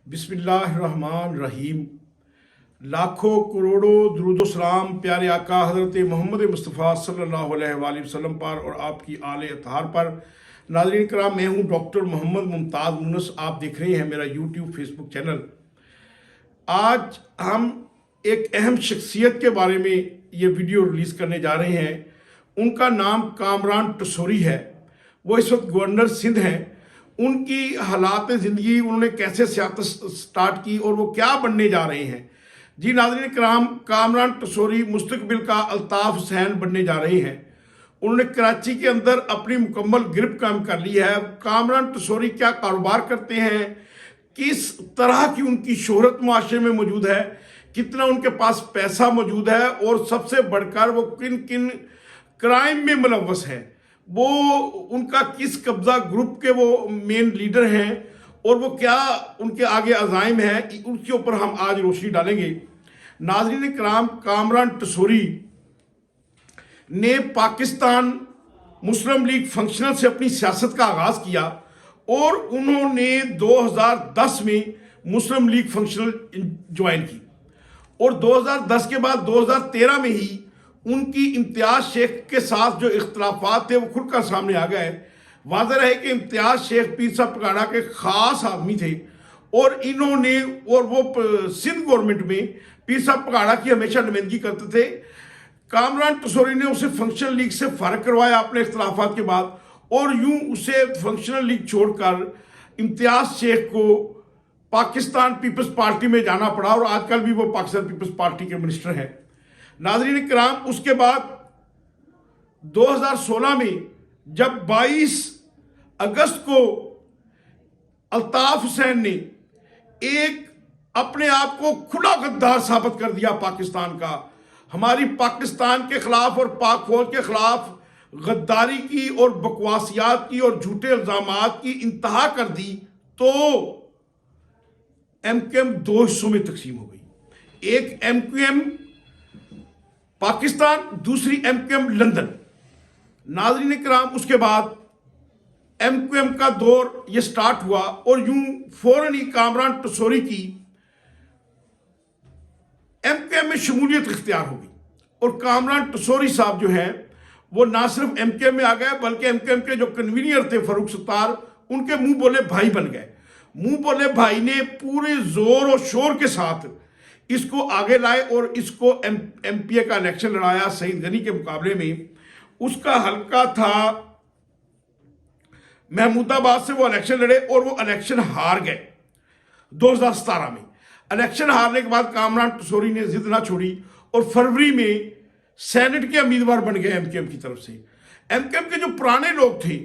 बिस्मिल्लाहिर्रहमानिर्रहीम। लाखों करोड़ों दुरूद व सलाम प्यारे आका हज़रत मोहम्मद मुस्तफ़ा सल्लल्लाहु अलैहि वसल्लम पर और आपकी आले अतहार पर। नाज़रीन कराम, मैं हूँ डॉक्टर मोहम्मद मुमताज़ मुनस। आप देख रहे हैं मेरा यूट्यूब फेसबुक चैनल। आज हम एक अहम शख्सियत के बारे में ये वीडियो रिलीज़ करने जा रहे हैं। उनका नाम कामरान टसोरी है। वो इस वक्त गवर्नर सिंध हैं। उनकी हालात ज़िंदगी, उन्होंने कैसे सियासत स्टार्ट की और वो क्या बनने जा रहे हैं। जी नाज़रीन कराम, कामरान टसोरी मुस्तकबिल का अल्ताफ़ हुसैन बनने जा रहे हैं। उन्होंने कराची के अंदर अपनी मुकम्मल ग्रिप कायम कर ली है। कामरान टसोरी क्या कारोबार करते हैं, किस तरह की उनकी शोहरत मुआशरे में मौजूद है, कितना उनके पास पैसा मौजूद है और सबसे बढ़कर वो किन किन क्राइम में मुलव्वस हैं, वो उनका किस कब्जा ग्रुप के वो मेन लीडर हैं और वो क्या उनके आगे अज़ाइम हैं, उनके ऊपर हम आज रोशनी डालेंगे। नाज़रीन कराम, कामरान टसोरी ने पाकिस्तान मुस्लिम लीग फंक्शनल से अपनी सियासत का आगाज़ किया और उन्होंने 2010 में मुस्लिम लीग फंक्शनल ज्वाइन की और 2010 के बाद 2013 में ही उनकी इम्तियाज़ शेख के साथ जो इख्तलाफात थे वो खुल कर सामने आ गए। वाज़ेह है कि इम्तियाज़ शेख पीर साहब पगाड़ा के ख़ास आदमी थे और इन्होंने और वो सिंध गवर्नमेंट में पीर साहब पगाड़ा की हमेशा नुमाइंदगी करते थे। कामरान टसोरी ने उसे फंक्शनल लीग से फ़र्क करवाया अपने इख्तलाफात के बाद और यूं उसे फंक्शनल लीग छोड़कर इम्तियाज़ शेख को पाकिस्तान पीपल्स पार्टी में जाना पड़ा और आजकल भी वो पाकिस्तान पीपल्स पार्टी के मिनिस्टर हैं। नाज़रीन कराम, उसके बाद 2016 में जब 22 अगस्त को अल्ताफ़ हुसैन ने एक अपने आप को खुला गद्दार साबित कर दिया पाकिस्तान का, हमारी पाकिस्तान के खिलाफ और पाक फौज के खिलाफ गद्दारी की और बकवासियात की और झूठे इल्ज़ामात की इंतहा कर दी, तो एमक्यूएम दो हिस्सों में तकसीम हो गई। एक एमक्यूएम पाकिस्तान, दूसरी एमक्यूएम लंदन। नाज़रीन कराम, उसके बाद एमक्यूएम का दौर ये स्टार्ट हुआ और यूं फौरन ही कामरान टसोरी की एमक्यूएम में शमूलियत इख्तियार हो गई और कामरान टसोरी साहब जो हैं वो ना सिर्फ एमक्यूएम में आ गए बल्कि एमक्यूएम के जो कन्वीनियर थे फारूक सत्तार, उनके मुंह बोले भाई बन गए। मुंह बोले भाई ने पूरे जोर और शोर के साथ इसको आगे लाए और इसको एमपीए का इलेक्शन लड़ाया सईद गनी के मुकाबले में। उसका हल्का था महमूदाबाद से, वो इलेक्शन लड़े और वो इलेक्शन हार गए 2017 में। इलेक्शन हारने के बाद कामरान टसोरी ने जिद ना छोड़ी और फरवरी में सेनेट के उम्मीदवार बन गए एमक्यूएम की तरफ से। एमक्यूएम के जो पुराने लोग थे,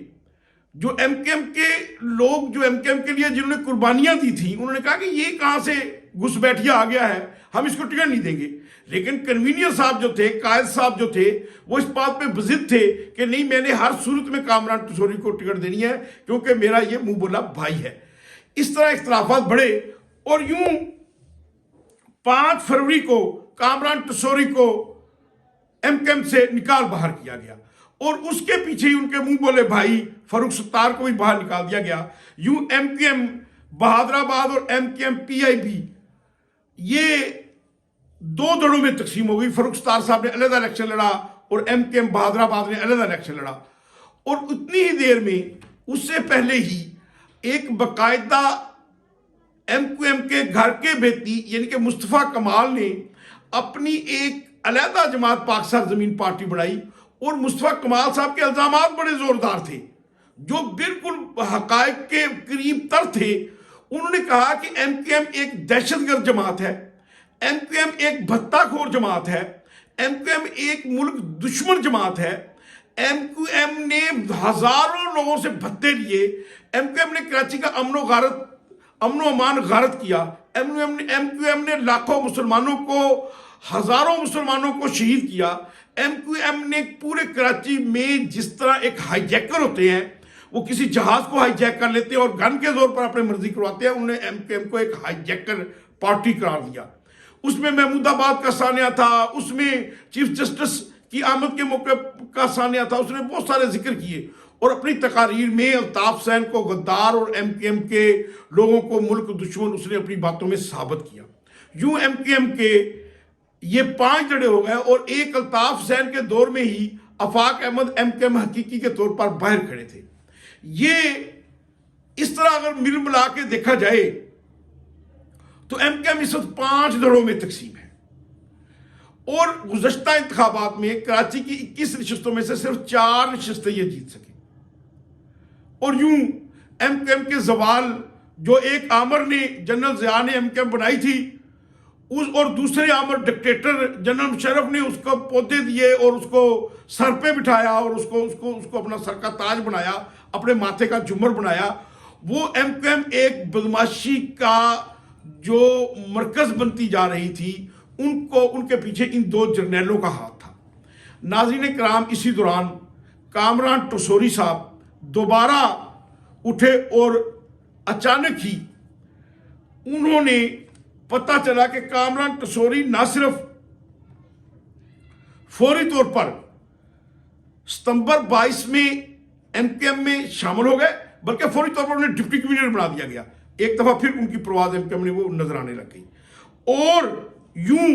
जो एमक्यूएम के लोग जो एमक्यूएम के लिए जिन्होंने कुर्बानियां दी थी, उन्होंने कहा कि ये कहां से घुसपैठिया आ गया है, हम इसको टिकट नहीं देंगे। लेकिन कन्वीनियर साहब जो थे, कायद साहब जो थे, वो इस बात पे बजिद थे कि नहीं, मैंने हर सूरत में कामरान टसोरी को टिकट देनी है क्योंकि मेरा ये मुंह बोला भाई है। इस तरह इख्तलाफात बढ़े और यूं 5 फरवरी को कामरान टसोरी को एमक्यूएम से निकाल बाहर किया गया और उसके पीछे ही उनके मुंह बोले भाई फारूक सत्तार को भी बाहर निकाल दिया गया। यूं एमक्यूएम बहादराबाद और एमक्यूएम पीआईबी ये 2 दड़ों में तकसीम हो गई। फारूक सत्तार साहब ने अलग इलेक्शन लड़ा और एमक्यूएम बहादराबाद ने अलग इलेक्शन लड़ा और उतनी ही देर में उससे पहले ही एक बाकायदा एमक्यूएम के घर के बेटी यानी कि मुस्तफ़ा कमाल ने अपनी एक अलहदा जमात पाक सरजमीन पार्टी बनाई और मुस्तफ़ा कमाल साहब के इल्ज़ामात बड़े ज़ोरदार थे जो बिल्कुल हक़ाइक़ के करीब तर थे। उन्होंने कहा कि एमक्यूएम एक दहशतगर्द जमात है, एमक्यूएम एक भत्ताखोर जमात है, एमक्यूएम एक मुल्क दुश्मन जमात है। एमक्यूएम ने हज़ारों लोगों से भत्ते लिए, एमक्यूएम ने कराची का अमन अमान गारत किया। एमक्यूएम ने लाखों मुसलमानों को, हज़ारों मुसलमानों को शहीद किया। एमक्यूएम ने पूरे कराची में जिस तरह एक हाईजैकर होते हैं, वो किसी जहाज को हाईजैक कर लेते हैं और गन के जोर पर अपनी मर्जी करवाते हैं, उन्होंने एमक्यूएम को एक हाईजैकर पार्टी करार दिया। उसमें महमूदाबाद का सानिया था, उसमें चीफ जस्टिस की आमद के मौके का सानिया था, उसने बहुत सारे जिक्र किए اور اپنی تقاریر میں الطاف حسین کو غدار اور ایم کیو ایم کے لوگوں کو ملک دشمن اس نے اپنی باتوں میں ثابت کیا. یوں ایم کیو ایم کے یہ 5 لڑے ہو گئے اور ایک الطاف حسین کے دور میں ہی آفاق احمد ایم کیو ایم حقیقی کے طور پر باہر کھڑے تھے. یہ اس طرح اگر مل ملا کے دیکھا جائے تو ایم کیو ایم اس وقت 5 دھڑوں میں تقسیم ہے، اور گزشتہ انتخابات میں کراچی کی 21 نشستوں میں سے صرف 4 نشستیں یہ جیت سکے. اور یوں ایم کیو ایم کے زوال جو ایک آمر نے جنرل ضیاء نے ایم کیو ایم بنائی تھی اور دوسرے آمر ڈکٹیٹر جنرل مشرف نے اس کو پودے دیے اور اس کو سر پہ بٹھایا اور اس کو اپنا سر کا تاج بنایا، اپنے ماتھے کا جمر بنایا. وہ ایم کیو ایم ایک بدماشی کا جو مرکز بنتی جا رہی تھی، ان کے پیچھے ان 2 جرنیلوں کا ہاتھ تھا. ناظرین کرام، اسی دوران کامران ٹسوری صاحب دوبارہ اٹھے اور اچانک ہی انہوں نے پتہ چلا کہ کامران ٹسوری نہ صرف فوری طور پر ستمبر 22 میں ایم کیو ایم میں شامل ہو گئے بلکہ فوری طور پر انہیں ڈپٹی کمیشنر بنا دیا گیا. ایک دفعہ پھر ان کی پرواز ایم کیو ایم نے وہ نظر آنے لگ گئی. اور یوں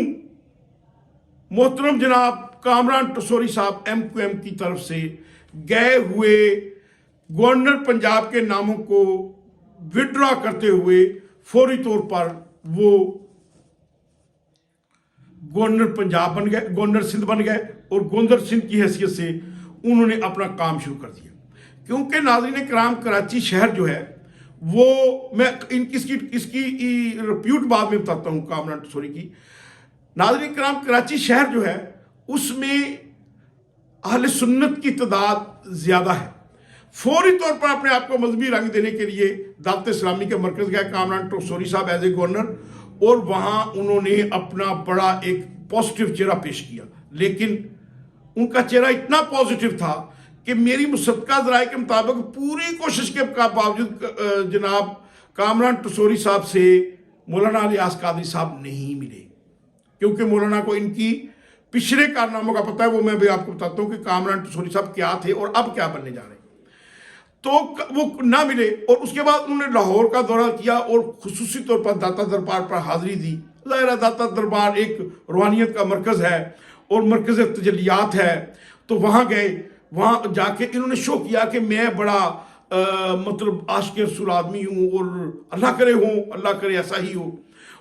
محترم جناب کامران ٹسوری صاحب ایم کیو ایم کی طرف سے گئے ہوئے گورنر پنجاب کے ناموں کو وڈرا کرتے ہوئے فوری طور پر وہ گورنر پنجاب بن گئے، گورنر سندھ بن گئے، اور گورنر سندھ کی حیثیت سے انہوں نے اپنا کام شروع کر دیا. کیونکہ ناظرین کرام، کراچی شہر جو ہے وہ، میں اس کی رپیوٹ بعد میں بتاتا ہوں کامران ٹسوری کی. ناظرین کرام، کراچی شہر جو ہے اس میں اہل سنت کی تعداد زیادہ ہے. فوری طور پر اپنے آپ کو مذہبی رنگ دینے کے لیے دعوت اسلامی کے مرکز گئے کامران ٹسوری صاحب ایز اے گورنر، اور وہاں انہوں نے اپنا بڑا ایک پازیٹیو چہرہ پیش کیا. لیکن ان کا چہرہ اتنا پازیٹیو تھا کہ میری مصدقہ ذرائع کے مطابق پوری کوشش کے باوجود جناب کامران ٹسوری صاحب سے مولانا الیاس قادری صاحب نہیں ملے. کیونکہ مولانا کو ان کی پچھلے کارناموں کا پتہ ہے، وہ میں بھی آپ کو بتاتا ہوں کہ کامران ٹسوری صاحب کیا تھے اور اب کیا بننے جا رہے ہیں. تو وہ نہ ملے، اور اس کے بعد انہوں نے لاہور کا دورہ کیا اور خصوصی طور پر داتا دربار پر حاضری دی. ظاہرہ داتا دربار ایک روحانیت کا مرکز ہے اور مرکز تجلیات ہے. تو وہاں گئے، وہاں جا کے انہوں نے شو کیا کہ میں بڑا مطلب عاشق رسول آدمی ہوں، اور اللہ کرے ایسا ہی ہو.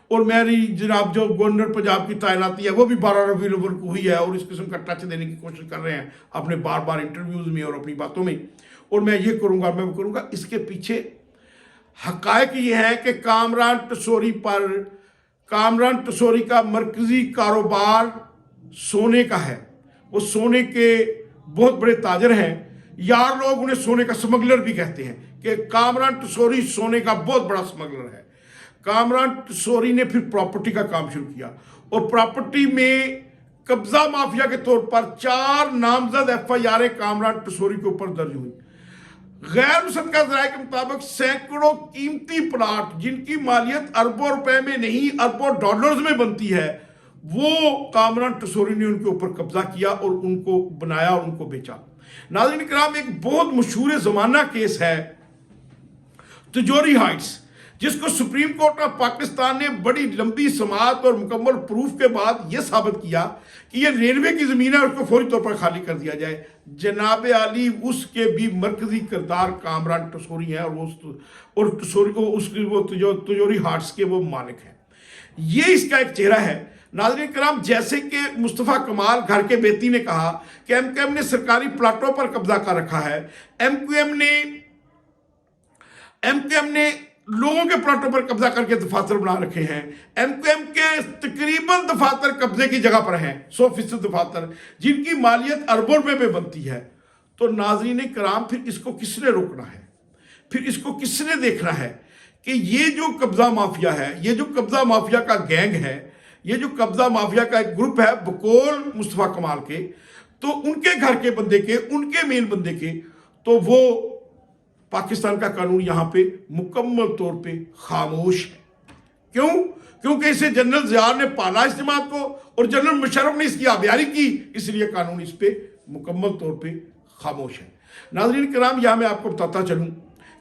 اور میری جناب جو گورنر پنجاب کی تعیناتی ہے وہ بھی 12 ربیع الاول کو ہوئی ہے، اور اس قسم کا ٹچ دینے کی کوشش کر رہے ہیں اپنے بار انٹرویوز میں اور اپنی باتوں میں، اور میں یہ کروں گا، میں وہ کروں گا. اس کے پیچھے حقائق یہ ہیں کہ کامران ٹسوری کا مرکزی کاروبار سونے کا ہے. وہ سونے کے بہت بڑے تاجر ہیں. یار لوگ انہیں سونے کا سمگلر بھی کہتے ہیں کہ کامران ٹسوری سونے کا بہت بڑا سمگلر ہے. کامران ٹسوری نے پھر پراپرٹی کا کام شروع کیا، اور پراپرٹی میں قبضہ مافیا کے طور پر 4 نامزد FIR کامران ٹسوری کے اوپر درج ہوئی. غیر مصدقہ ذرائع کے مطابق سینکڑوں قیمتی پلاٹ جن کی مالیت اربوں روپے میں نہیں اربوں ڈالرز میں بنتی ہے، وہ کامران ٹسوری نے ان کے اوپر قبضہ کیا اور ان کو بنایا اور ان کو بیچا. ناظرین کرام، ایک بہت مشہور زمانہ کیس ہے تجوری ہائٹس، جس کو سپریم کورٹ آف پاکستان نے بڑی لمبی سماعت اور مکمل پروف کے بعد یہ ثابت کیا کہ یہ ریلوے کی زمین ہے، اس کو فوری طور پر خالی کر دیا جائے. جناب عالی، اس کے بھی مرکزی کردار کامران ٹسوری ہیں، اور تجوری ہارٹس کے وہ مالک ہیں. یہ اس کا ایک چہرہ ہے. ناظرین کرام، جیسے کہ مصطفیٰ کمال گھر کے بیتی نے کہا کہ ایم کیو ایم نے سرکاری پلاٹوں پر قبضہ کر رکھا ہے، ایم کیو ایم نے لوگوں کے پلاٹوں پر قبضہ کر کے دفاتر بنا رکھے ہیں. ایم کیو ایم کے تقریباً دفاتر قبضے کی جگہ پر ہیں، 100% دفاتر جن کی مالیت اربوں روپے میں بنتی ہے. تو ناظرین کرام، پھر اس کو کس نے روکنا ہے؟ پھر اس کو کس نے دیکھنا ہے کہ یہ جو قبضہ مافیا ہے، یہ جو قبضہ مافیا کا گینگ ہے، یہ جو قبضہ مافیا کا ایک گروپ ہے بقول مصطفیٰ کمال کے، تو ان کے گھر کے بندے کے، ان کے مین بندے کے، تو وہ پاکستان کا قانون یہاں پہ مکمل طور پہ خاموش ہے. کیوں؟ کیونکہ اسے جنرل ضیاء نے پالا اس جماعت کو، اور جنرل مشرف نے اس کی آبیاری کی، اس لیے قانون اس پہ مکمل طور پہ خاموش ہے. नाज़रीन कराम, यहाँ मैं आपको बताता चलूँ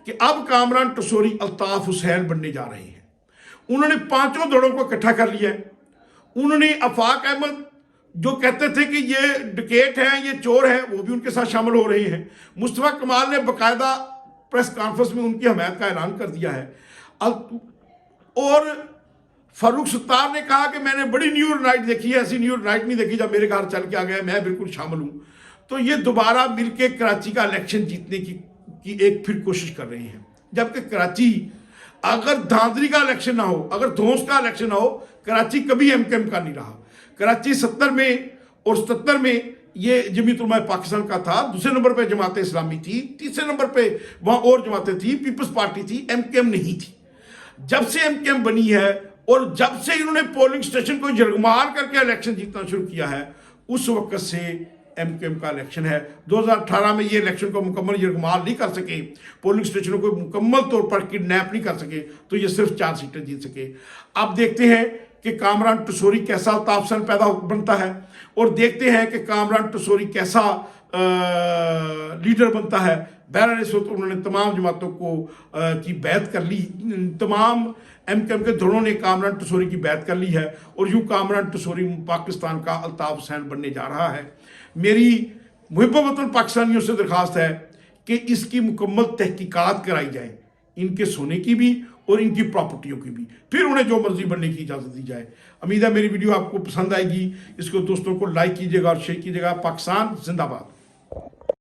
कि अब कामरान टसोरी अल्ताफ़ हुसैन बनने जा रहे हैं। उन्होंने 5 दड़ों को इकट्ठा कर लिया है। उन्होंने आफाक अहमद जो कहते थे कि ये डकैत हैं, ये चोर हैं, वो भी उनके साथ शामिल हो रहे हैं। मुस्तफ़ा कमाल ने बाकायदा प्रेस कॉन्फ्रेंस में उनकी हमायत का ऐलान कर दिया है। और फारूक सत्तार ने कहा कि मैंने बड़ी न्यू ईयर नाइट देखी है, ऐसी न्यू ईयर नाइट नहीं देखी जब मेरे घर चल के आ गया, मैं बिल्कुल शामिल हूँ। तो ये दोबारा मिलके कराची का इलेक्शन जीतने की एक फिर कोशिश कर रहे हैं। जबकि कराची अगर धांधली का इलेक्शन ना हो, अगर धौंस का इलेक्शन ना हो, कराची कभी एमकेएम का नहीं रहा। कराची 70 में और 77 में ये जमीयत उलमा पाकिस्तान का था, दूसरे नंबर पे जमात इस्लामी थी, तीसरे नंबर पे वहाँ और जमातें थी, पीपल्स पार्टी थी, एमकेएम नहीं थी। जब से एमकेएम बनी है और जब से इन्होंने पोलिंग स्टेशन को यरगमाल करके इलेक्शन जीतना शुरू किया है, उस वक्त से एमकेएम का इलेक्शन है। 2018 में ये इलेक्शन को मुकम्मल यरगमाल नहीं कर सके, पोलिंग स्टेशनों को मुकम्मल तौर पर किडनैप नहीं कर सके, तो ये सिर्फ 4 सीटें जीत सके। अब देखते हैं कि कामरान टसोरी कैसा तापसन पैदा बनता है और देखते हैं कि कामरान टसोरी कैसा लीडर बनता है। बहरहाल इस वक्त उन्होंने तमाम जमातों को की बैत कर ली, तमाम एमकेएम के धड़ों ने कामरान टसोरी की बैत कर ली है और यूँ कामरान टसोरी पाकिस्तान का अल्ताफ़ हुसैन बनने जा रहा है। मेरी मुहिब वतन पाकिस्तानियों से दरख्वास्त है कि इसकी मुकम्मल तहकीकात कराई जाए, इनके सोने की भी और इनकी प्रॉपर्टियों की भी, फिर उन्हें जो मर्जी बनने की इजाज़त दी जाए। उम्मीद है मेरी वीडियो आपको पसंद आएगी। इसको दोस्तों को लाइक कीजिएगा और शेयर कीजिएगा। पाकिस्तान जिंदाबाद।